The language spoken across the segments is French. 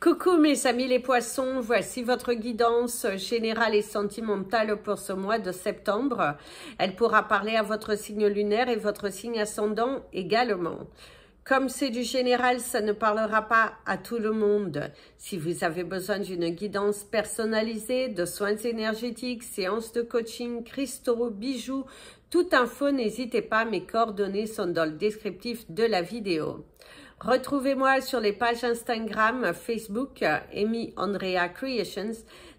Coucou mes amis les poissons, voici votre guidance générale et sentimentale pour ce mois de septembre. Elle pourra parler à votre signe lunaire et votre signe ascendant également. Comme c'est du général, ça ne parlera pas à tout le monde. Si vous avez besoin d'une guidance personnalisée, de soins énergétiques, séances de coaching, cristaux, bijoux, toute info, n'hésitez pas, mes coordonnées sont dans le descriptif de la vidéo. Retrouvez-moi sur les pages Instagram, Facebook, Amy Andrea Creations.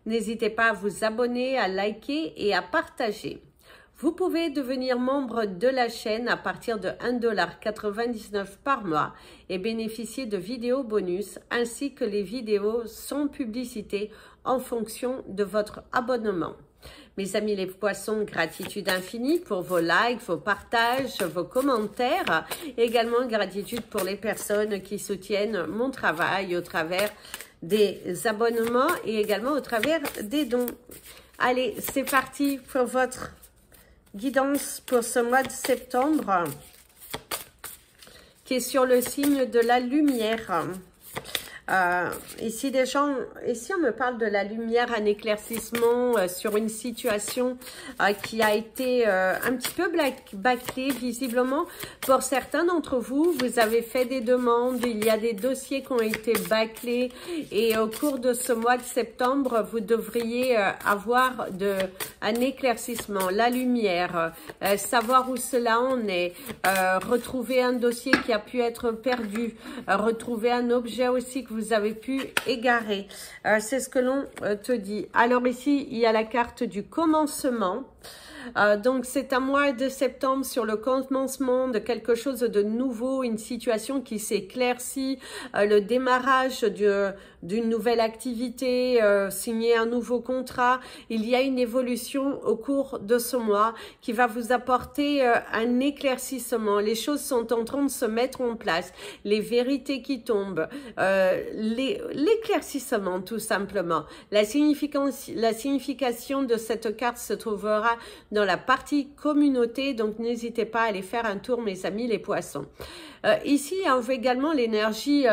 N'hésitez pas à vous abonner, à liker et à partager. Vous pouvez devenir membre de la chaîne à partir de 1,99 $ par mois et bénéficier de vidéos bonus ainsi que les vidéos sans publicité en fonction de votre abonnement. Mes amis les poissons, gratitude infinie pour vos likes, vos partages, vos commentaires. Également gratitude pour les personnes qui soutiennent mon travail au travers des abonnements et également au travers des dons. Allez, c'est parti pour votre guidance pour ce mois de septembre qui est sur le signe de la lumière. Ici on me parle de la lumière, un éclaircissement sur une situation qui a été un petit peu bâclée visiblement. Pour certains d'entre vous, vous avez fait des demandes, il y a des dossiers qui ont été bâclés et au cours de ce mois de septembre, vous devriez avoir un éclaircissement, la lumière, savoir où cela en est, retrouver un dossier qui a pu être perdu, retrouver un objet aussi que vous avez pu égarer. C'est ce que l'on te dit. Alors ici, il y a la carte du commencement. Donc c'est un mois de septembre sur le commencement de quelque chose de nouveau, une situation qui s'éclaircit, le démarrage d'une nouvelle activité, signer un nouveau contrat. Il y a une évolution au cours de ce mois qui va vous apporter un éclaircissement. Les choses sont en train de se mettre en place, les vérités qui tombent, l'éclaircissement tout simplement. La signification de cette carte se trouvera dans la partie communauté, donc n'hésitez pas à aller faire un tour mes amis les poissons. Ici on voit également l'énergie,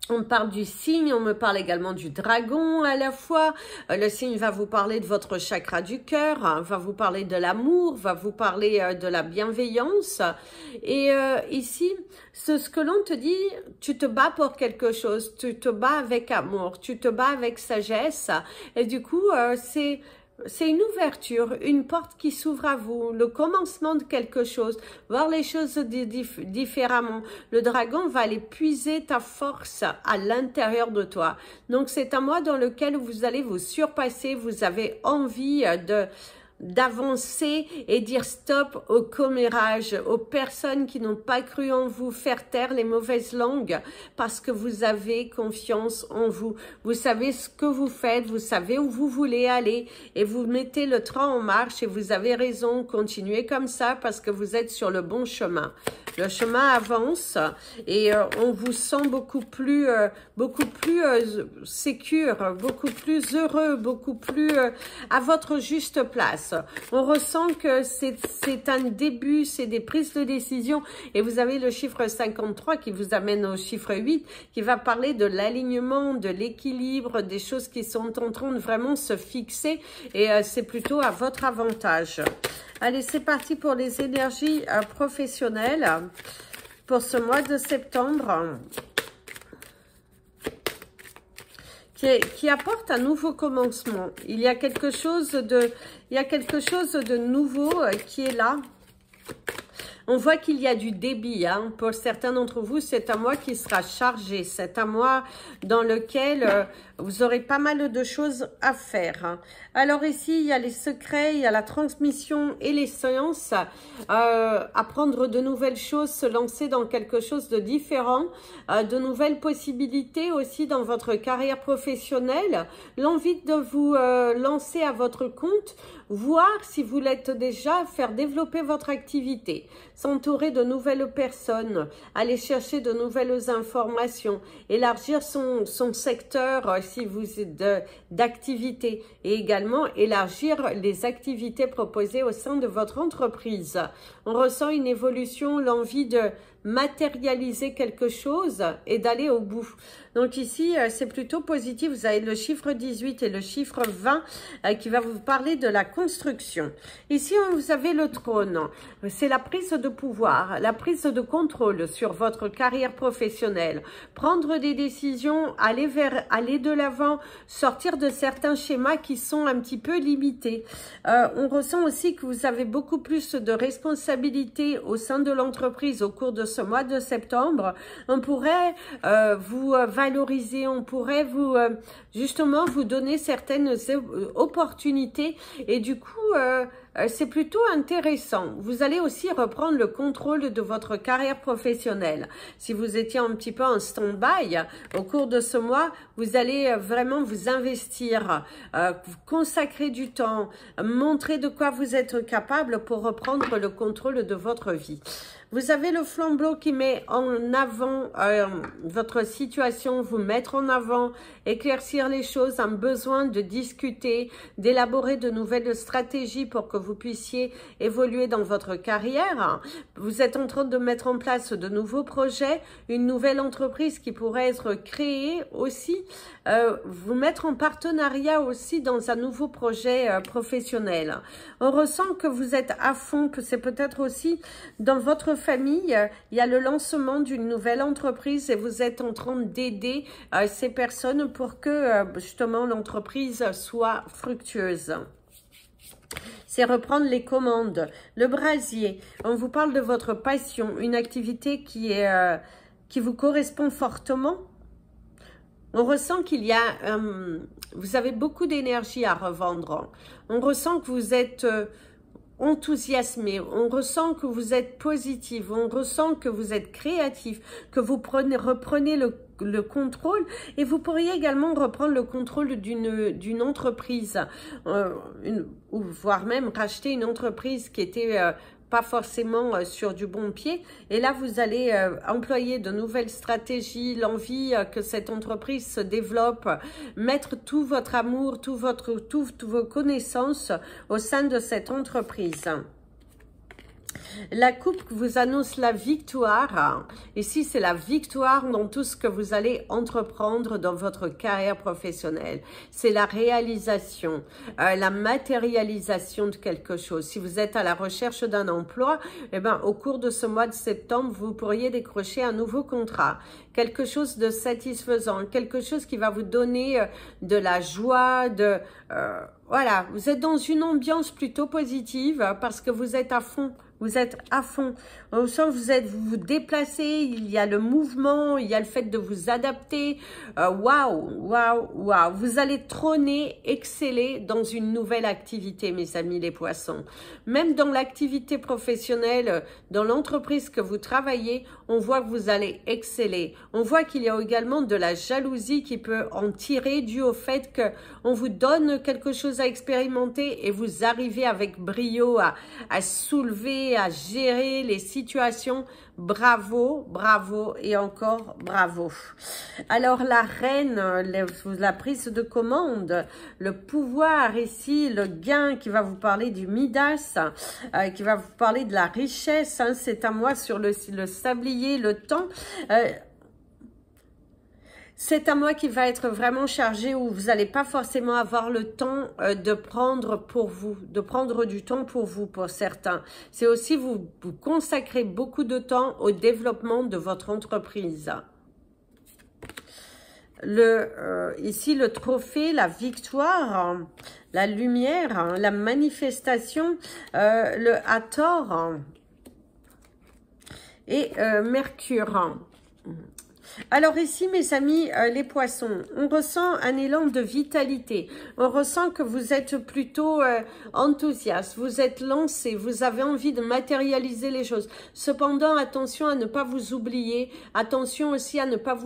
on me parle du signe, on me parle également du dragon à la fois. Le signe va vous parler de votre chakra du cœur, hein, va vous parler de l'amour, va vous parler de la bienveillance. Et ici, ce que l'on te dit, tu te bats pour quelque chose, tu te bats avec amour, tu te bats avec sagesse. Et du coup, c'est une ouverture, une porte qui s'ouvre à vous, le commencement de quelque chose, voir les choses différemment. Le dragon va aller puiser ta force à l'intérieur de toi. Donc c'est un mois dans lequel vous allez vous surpasser, vous avez envie d'avancer et dire stop au commérage, aux personnes qui n'ont pas cru en vous, faire taire les mauvaises langues parce que vous avez confiance en vous. Vous savez ce que vous faites, vous savez où vous voulez aller et vous mettez le train en marche et vous avez raison, continuez comme ça parce que vous êtes sur le bon chemin. Le chemin avance et on vous sent beaucoup plus sécure, beaucoup plus heureux, beaucoup plus à votre juste place. On ressent que c'est un début, c'est des prises de décision et vous avez le chiffre 53 qui vous amène au chiffre 8 qui va parler de l'alignement, de l'équilibre, des choses qui sont en train de vraiment se fixer et c'est plutôt à votre avantage. Allez, c'est parti pour les énergies professionnelles pour ce mois de septembre. Qui apporte un nouveau commencement. Il y a quelque chose de nouveau qui est là. On voit qu'il y a du débit. Hein. Pour certains d'entre vous, c'est un mois qui sera chargé. C'est un mois dans lequel vous aurez pas mal de choses à faire. Hein. Alors ici, il y a les secrets, il y a la transmission et les séances. Apprendre de nouvelles choses, se lancer dans quelque chose de différent. De nouvelles possibilités aussi dans votre carrière professionnelle. L'envie de vous lancer à votre compte. Voir si vous l'êtes déjà, faire développer votre activité. S'entourer de nouvelles personnes. Aller chercher de nouvelles informations. Élargir son secteur si vous êtes d'activité. Et également élargir les activités proposées au sein de votre entreprise. On ressent une évolution, l'envie matérialiser quelque chose et d'aller au bout. Donc ici, c'est plutôt positif. Vous avez le chiffre 18 et le chiffre 20 qui va vous parler de la construction. Ici, vous avez le trône. C'est la prise de pouvoir, la prise de contrôle sur votre carrière professionnelle. Prendre des décisions, aller de l'avant, sortir de certains schémas qui sont un petit peu limités. On ressent aussi que vous avez beaucoup plus de responsabilités au sein de l'entreprise au cours de ce mois de septembre. On pourrait vous valoriser, on pourrait vous justement vous donner certaines opportunités et du coup c'est plutôt intéressant. Vous allez aussi reprendre le contrôle de votre carrière professionnelle. Si vous étiez un petit peu en stand-by, au cours de ce mois, vous allez vraiment vous investir, consacrer du temps, montrer de quoi vous êtes capable pour reprendre le contrôle de votre vie. Vous avez le flambeau qui met en avant votre situation, vous mettre en avant, éclaircir les choses, un besoin de discuter, d'élaborer de nouvelles stratégies pour que vous puissiez évoluer dans votre carrière. Vous êtes en train de mettre en place de nouveaux projets, une nouvelle entreprise qui pourrait être créée aussi, vous mettre en partenariat aussi dans un nouveau projet professionnel. On ressent que vous êtes à fond, que c'est peut-être aussi dans votre famille, il y a le lancement d'une nouvelle entreprise et vous êtes en train d'aider ces personnes pour que justement l'entreprise soit fructueuse. C'est reprendre les commandes. Le brasier, on vous parle de votre passion, une activité qui vous correspond fortement. On ressent qu'il y a, vous avez beaucoup d'énergie à revendre. On ressent que vous êtes enthousiasmé, on ressent que vous êtes positif, on ressent que vous êtes créatif, que vous reprenez le contrôle et vous pourriez également reprendre le contrôle d'une entreprise ou voire même racheter une entreprise qui était pas forcément sur du bon pied. Et là, vous allez employer de nouvelles stratégies, l'envie que cette entreprise se développe, mettre tout votre amour, toutes vos connaissances au sein de cette entreprise. La coupe vous annonce la victoire. Ici, c'est la victoire dans tout ce que vous allez entreprendre dans votre carrière professionnelle. C'est la réalisation, la matérialisation de quelque chose. Si vous êtes à la recherche d'un emploi, eh ben, au cours de ce mois de septembre, vous pourriez décrocher un nouveau contrat. Quelque chose de satisfaisant, quelque chose qui va vous donner de la joie, voilà, vous êtes dans une ambiance plutôt positive parce que vous êtes à fond. Vous êtes à fond. Au sens vous vous déplacez, il y a le mouvement, il y a le fait de vous adapter. Waouh, waouh, waouh. Vous allez trôner, exceller dans une nouvelle activité, mes amis les poissons. Même dans l'activité professionnelle, dans l'entreprise que vous travaillez, on voit que vous allez exceller. On voit qu'il y a également de la jalousie qui peut en tirer dû au fait qu'on vous donne quelque chose à expérimenter et vous arrivez avec brio à soulever, à gérer les situations. Bravo, bravo et encore bravo. Alors la reine, la prise de commande, le pouvoir ici, le gain qui va vous parler du Midas, qui va vous parler de la richesse, hein, c'est à moi sur le sablier, le temps. C'est à moi qui va être vraiment chargé où vous n'allez pas forcément avoir le temps de prendre pour vous, de prendre du temps pour vous, pour certains. C'est aussi vous consacrez beaucoup de temps au développement de votre entreprise. Ici, le trophée, la victoire, la lumière, la manifestation, le Hathor et Mercure. Alors ici, mes amis, les poissons, on ressent un élan de vitalité. On ressent que vous êtes plutôt enthousiaste, vous êtes lancé, vous avez envie de matérialiser les choses. Cependant, attention à ne pas vous oublier. Attention aussi à ne pas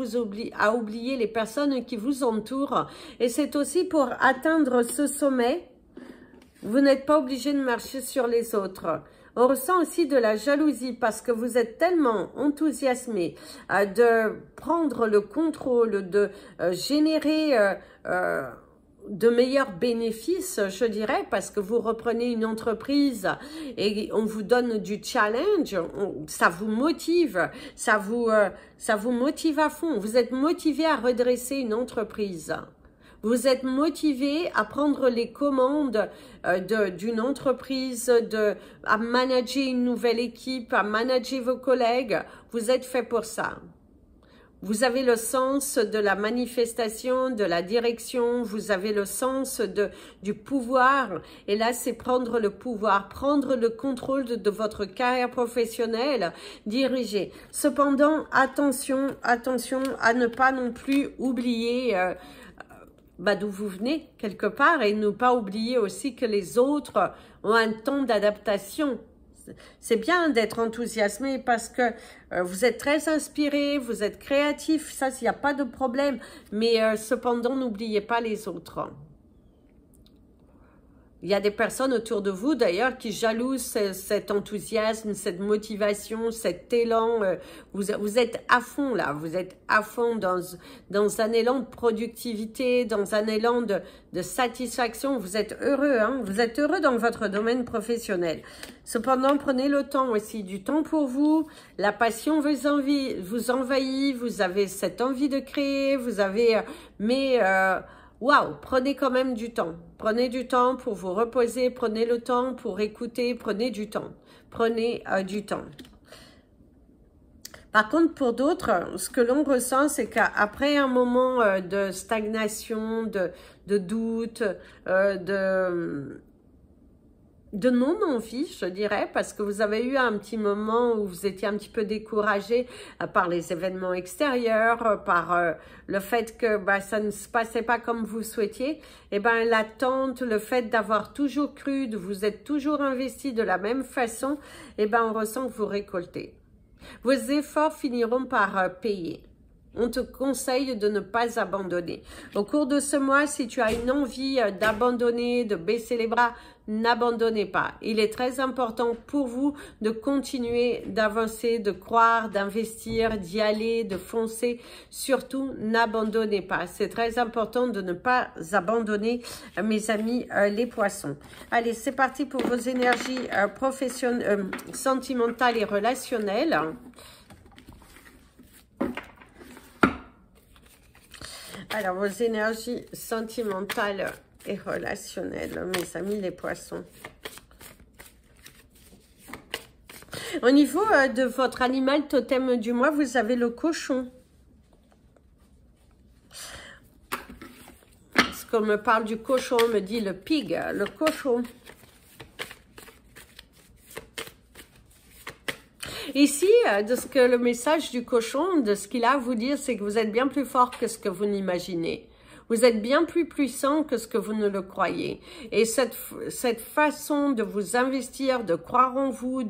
oublier les personnes qui vous entourent. Et c'est aussi pour atteindre ce sommet, vous n'êtes pas obligé de marcher sur les autres. On ressent aussi de la jalousie parce que vous êtes tellement enthousiasmé de prendre le contrôle, de générer de meilleurs bénéfices, je dirais, parce que vous reprenez une entreprise et on vous donne du challenge, ça vous motive, ça vous motive à fond. Vous êtes motivé à redresser une entreprise. Vous êtes motivé à prendre les commandes d'une entreprise, à manager une nouvelle équipe, à manager vos collègues. Vous êtes fait pour ça. Vous avez le sens de la manifestation, de la direction, vous avez le sens du pouvoir. Et là, c'est prendre le pouvoir, prendre le contrôle de votre carrière professionnelle, diriger. Cependant, attention, attention à ne pas non plus oublier d'où vous venez quelque part et ne pas oublier aussi que les autres ont un temps d'adaptation. C'est bien d'être enthousiasmé parce que vous êtes très inspiré, vous êtes créatif, ça, il n'y a pas de problème. Mais cependant, n'oubliez pas les autres. Il y a des personnes autour de vous, d'ailleurs, qui jalousent cet enthousiasme, cette motivation, cet élan. Vous êtes à fond, là. Vous êtes à fond dans un élan de productivité, dans un élan de satisfaction. Vous êtes heureux, hein. Vous êtes heureux dans votre domaine professionnel. Cependant, prenez le temps aussi, du temps pour vous. La passion vous envahit. Vous avez cette envie de créer. Vous avez... waouh, prenez quand même du temps. Prenez du temps pour vous reposer, prenez le temps pour écouter, prenez du temps. Prenez du temps. Par contre, pour d'autres, ce que l'on ressent, c'est qu'après un moment de stagnation, de doute, de non-envie, je dirais, parce que vous avez eu un petit moment où vous étiez un petit peu découragé par les événements extérieurs, par le fait que ça ne se passait pas comme vous souhaitiez. Et l'attente, le fait d'avoir toujours cru, de vous être toujours investi de la même façon, on ressent que vous récoltez. Vos efforts finiront par payer. On te conseille de ne pas abandonner. Au cours de ce mois, si tu as une envie d'abandonner, de baisser les bras, n'abandonnez pas. Il est très important pour vous de continuer d'avancer, de croire, d'investir, d'y aller, de foncer. Surtout, n'abandonnez pas. C'est très important de ne pas abandonner, mes amis les poissons. Allez, c'est parti pour vos énergies professionnelles, sentimentales et relationnelles. Alors, vos énergies sentimentales et relationnelles, mes amis les poissons. Au niveau de votre animal totem du mois, vous avez le cochon. Parce qu'on me parle du cochon, on me dit le pig, le cochon. Ici, de ce que le message du cochon, de ce qu'il a à vous dire, c'est que vous êtes bien plus fort que ce que vous n'imaginez. Vous êtes bien plus puissant que ce que vous ne le croyez. Et cette façon de vous investir, de croire en vous,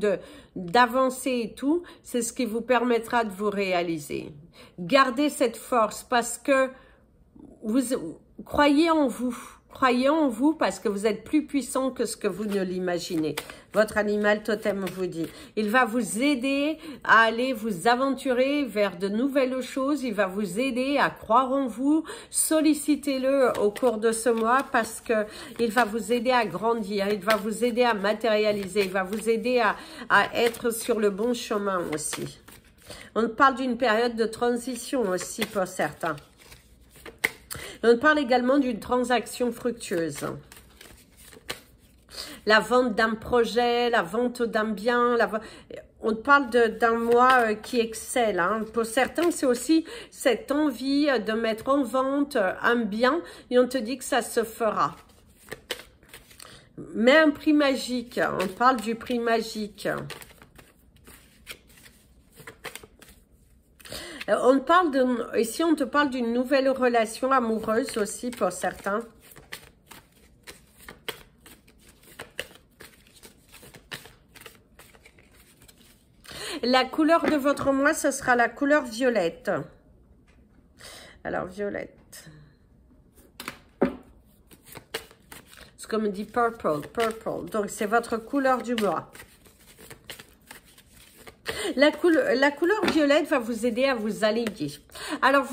d'avancer et tout, c'est ce qui vous permettra de vous réaliser. Gardez cette force parce que vous croyez en vous. Croyez en vous parce que vous êtes plus puissant que ce que vous ne l'imaginez. Votre animal totem vous dit. Il va vous aider à aller vous aventurer vers de nouvelles choses. Il va vous aider à croire en vous. Sollicitez-le au cours de ce mois parce que il va vous aider à grandir. Il va vous aider à matérialiser. Il va vous aider à être sur le bon chemin aussi. On parle d'une période de transition aussi pour certains. On parle également d'une transaction fructueuse. La vente d'un projet, la vente d'un bien. On parle d'un mois qui excelle. Hein. Pour certains, c'est aussi cette envie de mettre en vente un bien et on te dit que ça se fera. Mais un prix magique. On parle du prix magique. Ici, on te parle d'une nouvelle relation amoureuse aussi pour certains. La couleur de votre mois, ce sera la couleur violette. Alors, violette. C'est comme on dit purple. Donc, c'est votre couleur du mois. La couleur violette va vous aider à vous aligner. Alors,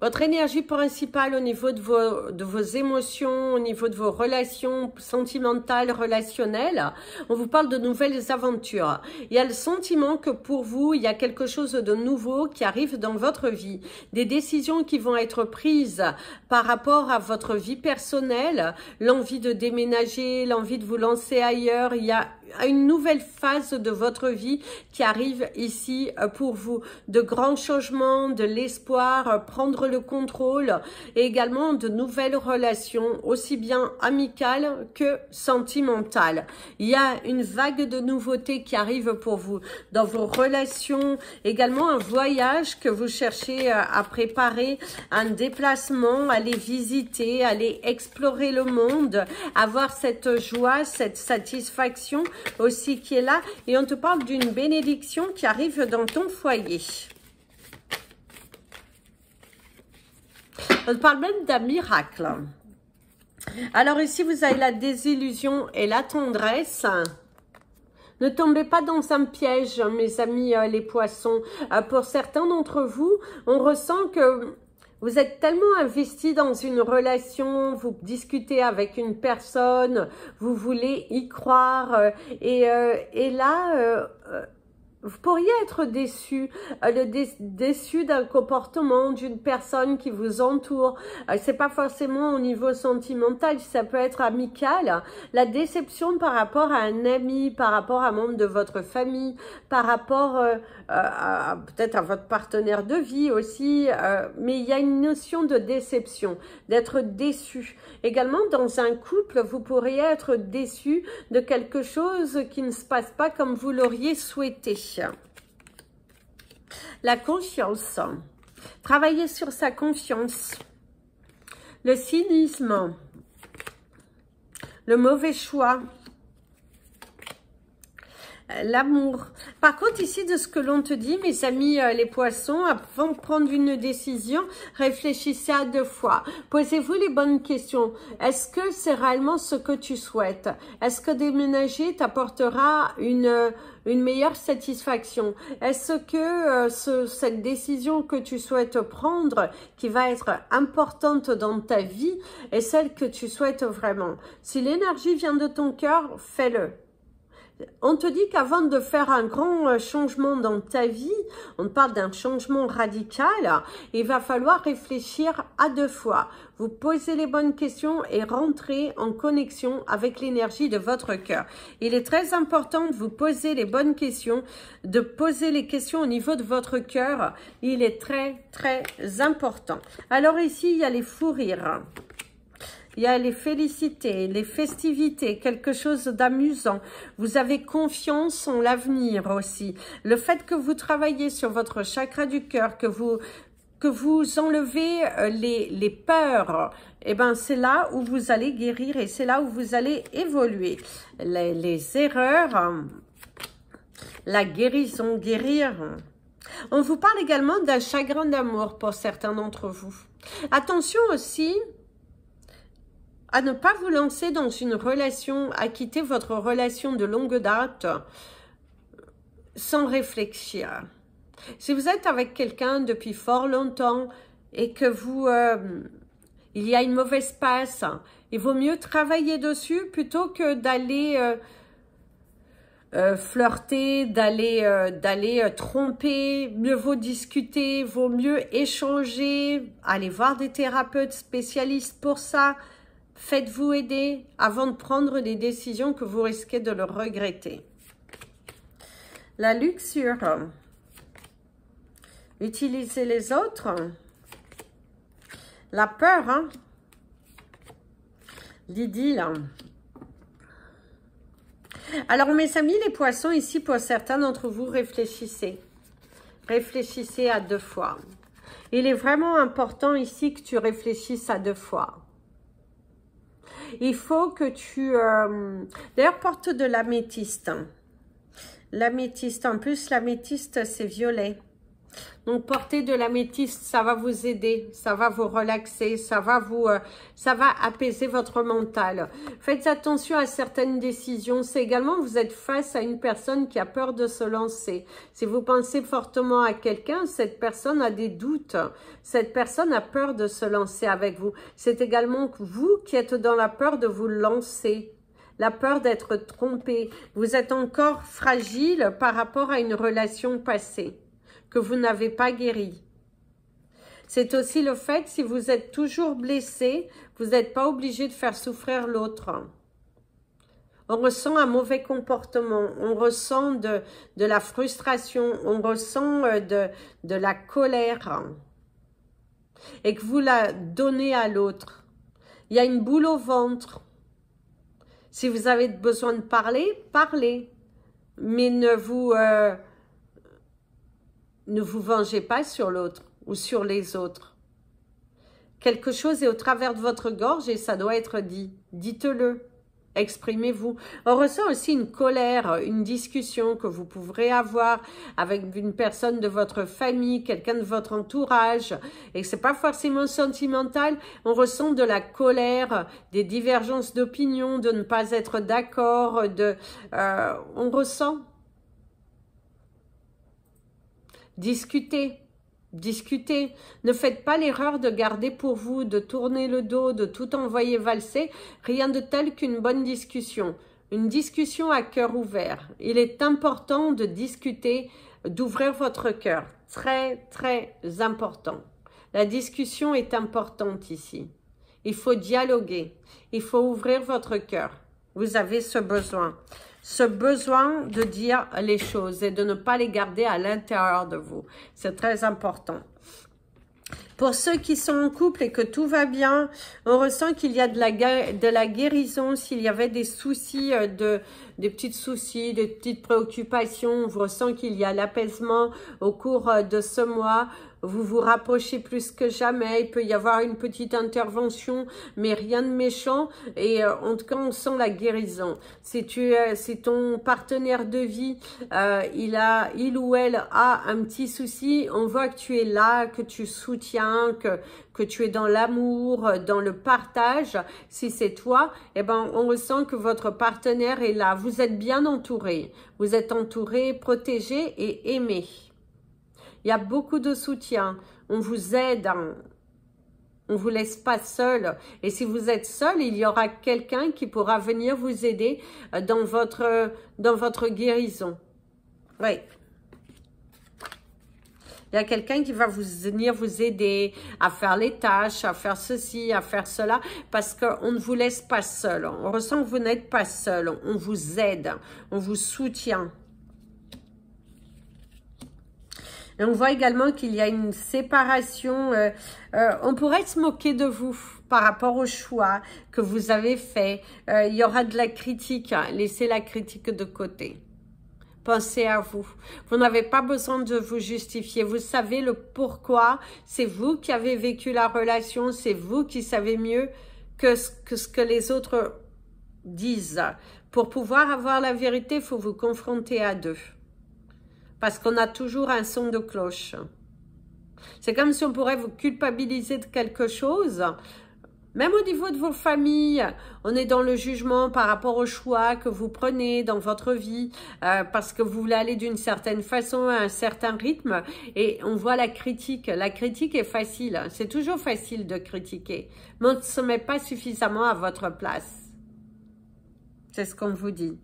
Votre énergie principale au niveau de vos émotions, au niveau de vos relations sentimentales, relationnelles, on vous parle de nouvelles aventures. Il y a le sentiment que pour vous, il y a quelque chose de nouveau qui arrive dans votre vie. Des décisions qui vont être prises par rapport à votre vie personnelle, l'envie de déménager, l'envie de vous lancer ailleurs. Il y a une nouvelle phase de votre vie qui arrive ici pour vous. De grands changements, de l'espoir, prendre le contrôle et également de nouvelles relations, aussi bien amicales que sentimentales. Il y a une vague de nouveautés qui arrive pour vous dans vos relations, également un voyage que vous cherchez à préparer, un déplacement, aller visiter, aller explorer le monde, avoir cette joie, cette satisfaction aussi qui est là, et on te parle d'une bénédiction qui arrive dans ton foyer. On te parle même d'un miracle. Alors ici, vous avez la désillusion et la tendresse. Ne tombez pas dans un piège, mes amis les poissons. Pour certains d'entre vous, on ressent que vous êtes tellement investi dans une relation, vous discutez avec une personne, vous voulez y croire et là, vous pourriez être déçu, déçu d'un comportement d'une personne qui vous entoure. C'est pas forcément au niveau sentimental, ça peut être amical. La déception par rapport à un ami, par rapport à un membre de votre famille, par rapport peut-être à votre partenaire de vie aussi. Mais il y a une notion de déception, d'être déçu. Également, dans un couple, vous pourriez être déçu de quelque chose qui ne se passe pas comme vous l'auriez souhaité. La confiance. Travailler sur sa confiance. Le cynisme. Le mauvais choix. L'amour. Par contre, ici, de ce que l'on te dit, mes amis les poissons, avant de prendre une décision, réfléchissez à 2 fois. Posez-vous les bonnes questions. Est-ce que c'est réellement ce que tu souhaites? Est-ce que déménager t'apportera une meilleure satisfaction? Est-ce que cette décision que tu souhaites prendre, qui va être importante dans ta vie, est celle que tu souhaites vraiment? Si l'énergie vient de ton cœur, fais-le. On te dit qu'avant de faire un grand changement dans ta vie, on parle d'un changement radical, il va falloir réfléchir à 2 fois. Vous posez les bonnes questions et rentrez en connexion avec l'énergie de votre cœur. Il est très important de vous poser les bonnes questions, de poser les questions au niveau de votre cœur. Il est très, très important. Alors ici, il y a les fous rires. Il y a les félicités, les festivités, quelque chose d'amusant. Vous avez confiance en l'avenir aussi. Le fait que vous travaillez sur votre chakra du cœur, que vous enlevez les peurs, eh ben c'est là où vous allez guérir et c'est là où vous allez évoluer. Les erreurs, la guérison, guérir. On vous parle également d'un chagrin d'amour pour certains d'entre vous. Attention aussi à ne pas vous lancer dans une relation, à quitter votre relation de longue date sans réfléchir. Si vous êtes avec quelqu'un depuis fort longtemps et que il y a une mauvaise passe, il vaut mieux travailler dessus plutôt que d'aller flirter, d'aller tromper. Mieux vaut discuter, vaut mieux échanger, aller voir des thérapeutes spécialistes pour ça. Faites-vous aider avant de prendre des décisions que vous risquez de le regretter. La luxure. Utiliser les autres. La peur. Hein? L'idylle. Alors mes amis les poissons, ici pour certains d'entre vous, réfléchissez. Réfléchissez à 2 fois. Il est vraiment important ici que tu réfléchisses à 2 fois. Il faut que tu... D'ailleurs, porte de l'améthyste. L'améthyste, en plus, l'améthyste, c'est violet. Donc, porter de l'améthyste, ça va vous aider, ça va vous relaxer, ça va apaiser votre mental. Faites attention à certaines décisions. C'est également, vous êtes face à une personne qui a peur de se lancer. Si vous pensez fortement à quelqu'un, cette personne a des doutes. Cette personne a peur de se lancer avec vous. C'est également vous qui êtes dans la peur de vous lancer. La peur d'être trompé. Vous êtes encore fragile par rapport à une relation passée que vous n'avez pas guéri. C'est aussi le fait, si vous êtes toujours blessé, vous n'êtes pas obligé de faire souffrir l'autre. On ressent un mauvais comportement, on ressent de la frustration, on ressent de la colère et que vous la donnez à l'autre. Il y a une boule au ventre. Si vous avez besoin de parler, parlez, mais ne vous vengez pas sur l'autre ou sur les autres. Quelque chose est au travers de votre gorge et ça doit être dit. Dites-le, exprimez-vous. On ressent aussi une colère, une discussion que vous pourrez avoir avec une personne de votre famille, quelqu'un de votre entourage, et que c'est pas forcément sentimental. On ressent de la colère, des divergences d'opinion, de ne pas être d'accord, on ressent. Discutez, discutez. Ne faites pas l'erreur de garder pour vous, de tourner le dos, de tout envoyer valser. Rien de tel qu'une bonne discussion. Une discussion à cœur ouvert. Il est important de discuter, d'ouvrir votre cœur. Très, très important. La discussion est importante ici. Il faut dialoguer. Il faut ouvrir votre cœur. Vous avez ce besoin. Ce besoin de dire les choses et de ne pas les garder à l'intérieur de vous. C'est très important. Pour ceux qui sont en couple et que tout va bien, on ressent qu'il y a de la guérison. S'il y avait des soucis, des petits soucis, des petites préoccupations, on ressent qu'il y a l'apaisement au cours de ce mois. Vous vous rapprochez plus que jamais, il peut y avoir une petite intervention, mais rien de méchant. Et en tout cas, on sent la guérison. Si ton partenaire de vie, il ou elle a un petit souci, on voit que tu es là, que tu soutiens, que tu es dans l'amour, dans le partage. Si c'est toi, eh ben, on ressent que votre partenaire est là. Vous êtes bien entouré. Vous êtes entouré, protégé et aimé. Il y a beaucoup de soutien. On vous aide. On ne vous laisse pas seul. Et si vous êtes seul, il y aura quelqu'un qui pourra venir vous aider dans votre guérison. Oui. Il y a quelqu'un qui va venir vous aider à faire les tâches, à faire ceci, à faire cela, parce qu'on ne vous laisse pas seul. On ressent que vous n'êtes pas seul. On vous aide, on vous soutient. Et on voit également qu'il y a une séparation. On pourrait se moquer de vous par rapport au choix que vous avez fait. Il y aura de la critique. Laissez la critique de côté. Pensez à vous. Vous n'avez pas besoin de vous justifier. Vous savez le pourquoi. C'est vous qui avez vécu la relation. C'est vous qui savez mieux que ce que les autres disent. Pour pouvoir avoir la vérité, il faut vous confronter à deux. Parce qu'on a toujours un son de cloche. C'est comme si on pourrait vous culpabiliser de quelque chose. Même au niveau de vos familles, on est dans le jugement par rapport au choix que vous prenez dans votre vie, parce que vous voulez aller d'une certaine façon, à un certain rythme, et on voit la critique. La critique est facile, c'est toujours facile de critiquer, mais on ne se met pas suffisamment à votre place. C'est ce qu'on vous dit.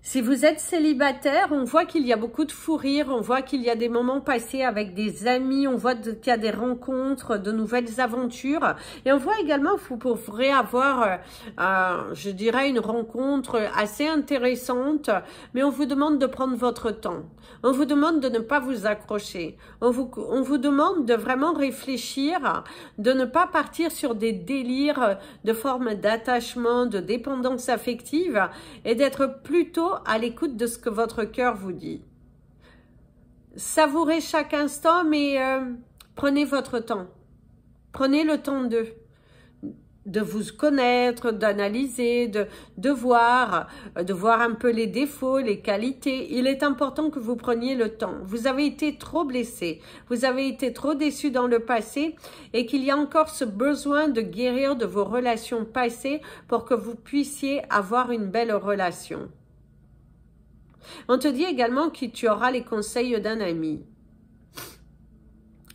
Si vous êtes célibataire, on voit qu'il y a beaucoup de fou rire, on voit qu'il y a des moments passés avec des amis, on voit qu'il y a des rencontres, de nouvelles aventures. Et on voit également que vous pourrez avoir, je dirais, une rencontre assez intéressante, mais on vous demande de prendre votre temps. On vous demande de ne pas vous accrocher. On vous demande de vraiment réfléchir, de ne pas partir sur des délires de forme d'attachement, de dépendance affective, et d'être plutôt à l'écoute de ce que votre cœur vous dit. Savourez chaque instant, mais prenez votre temps. Prenez le temps d'eux. de vous connaître, d'analyser, de voir un peu les défauts, les qualités. Il est important que vous preniez le temps. Vous avez été trop blessé, vous avez été trop déçu dans le passé et qu'il y a encore ce besoin de guérir de vos relations passées pour que vous puissiez avoir une belle relation. On te dit également que tu auras les conseils d'un ami.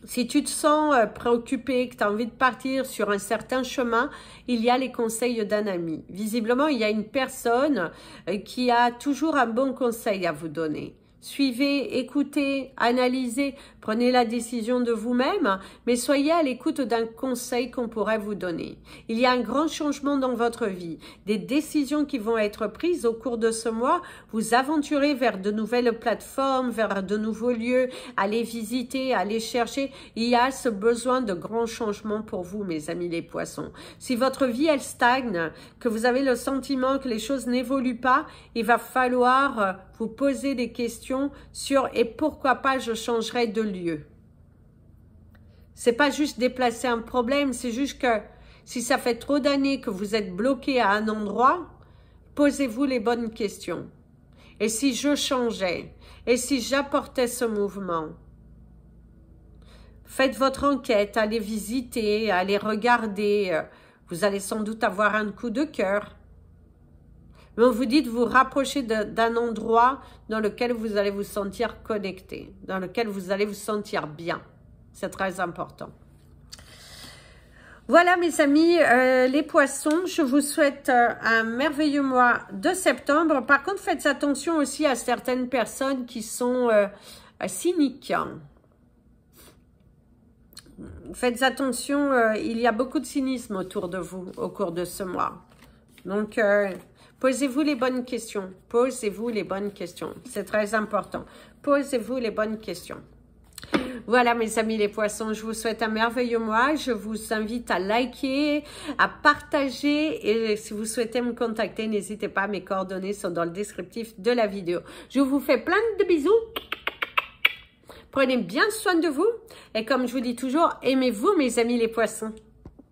Si tu te sens préoccupé, que tu as envie de partir sur un certain chemin, il y a les conseils d'un ami. Visiblement, il y a une personne qui a toujours un bon conseil à vous donner. Suivez, écoutez, analysez, prenez la décision de vous-même, mais soyez à l'écoute d'un conseil qu'on pourrait vous donner. Il y a un grand changement dans votre vie, des décisions qui vont être prises au cours de ce mois, vous aventurez vers de nouvelles plateformes, vers de nouveaux lieux, allez visiter, allez chercher. Il y a ce besoin de grands changements pour vous, mes amis les poissons. Si votre vie, elle stagne, que vous avez le sentiment que les choses n'évoluent pas, il va falloir vous poser des questions sur « et pourquoi pas je changerai de lieu ?» C'est pas juste déplacer un problème, c'est juste que si ça fait trop d'années que vous êtes bloqué à un endroit, posez-vous les bonnes questions. Et si je changeais? Et si j'apportais ce mouvement? Faites votre enquête, allez visiter, allez regarder. Vous allez sans doute avoir un coup de cœur. Mais on vous dit de vous rapprocher d'un endroit dans lequel vous allez vous sentir connecté, dans lequel vous allez vous sentir bien. C'est très important. Voilà mes amis, les poissons, je vous souhaite un merveilleux mois de septembre. Par contre, faites attention aussi à certaines personnes qui sont cyniques. Faites attention, il y a beaucoup de cynisme autour de vous au cours de ce mois. Donc, posez-vous les bonnes questions. Posez-vous les bonnes questions. C'est très important. Posez-vous les bonnes questions. Voilà mes amis les poissons, je vous souhaite un merveilleux mois. Je vous invite à liker, à partager et si vous souhaitez me contacter, n'hésitez pas, mes coordonnées sont dans le descriptif de la vidéo. Je vous fais plein de bisous. Prenez bien soin de vous et comme je vous dis toujours, aimez-vous mes amis les poissons.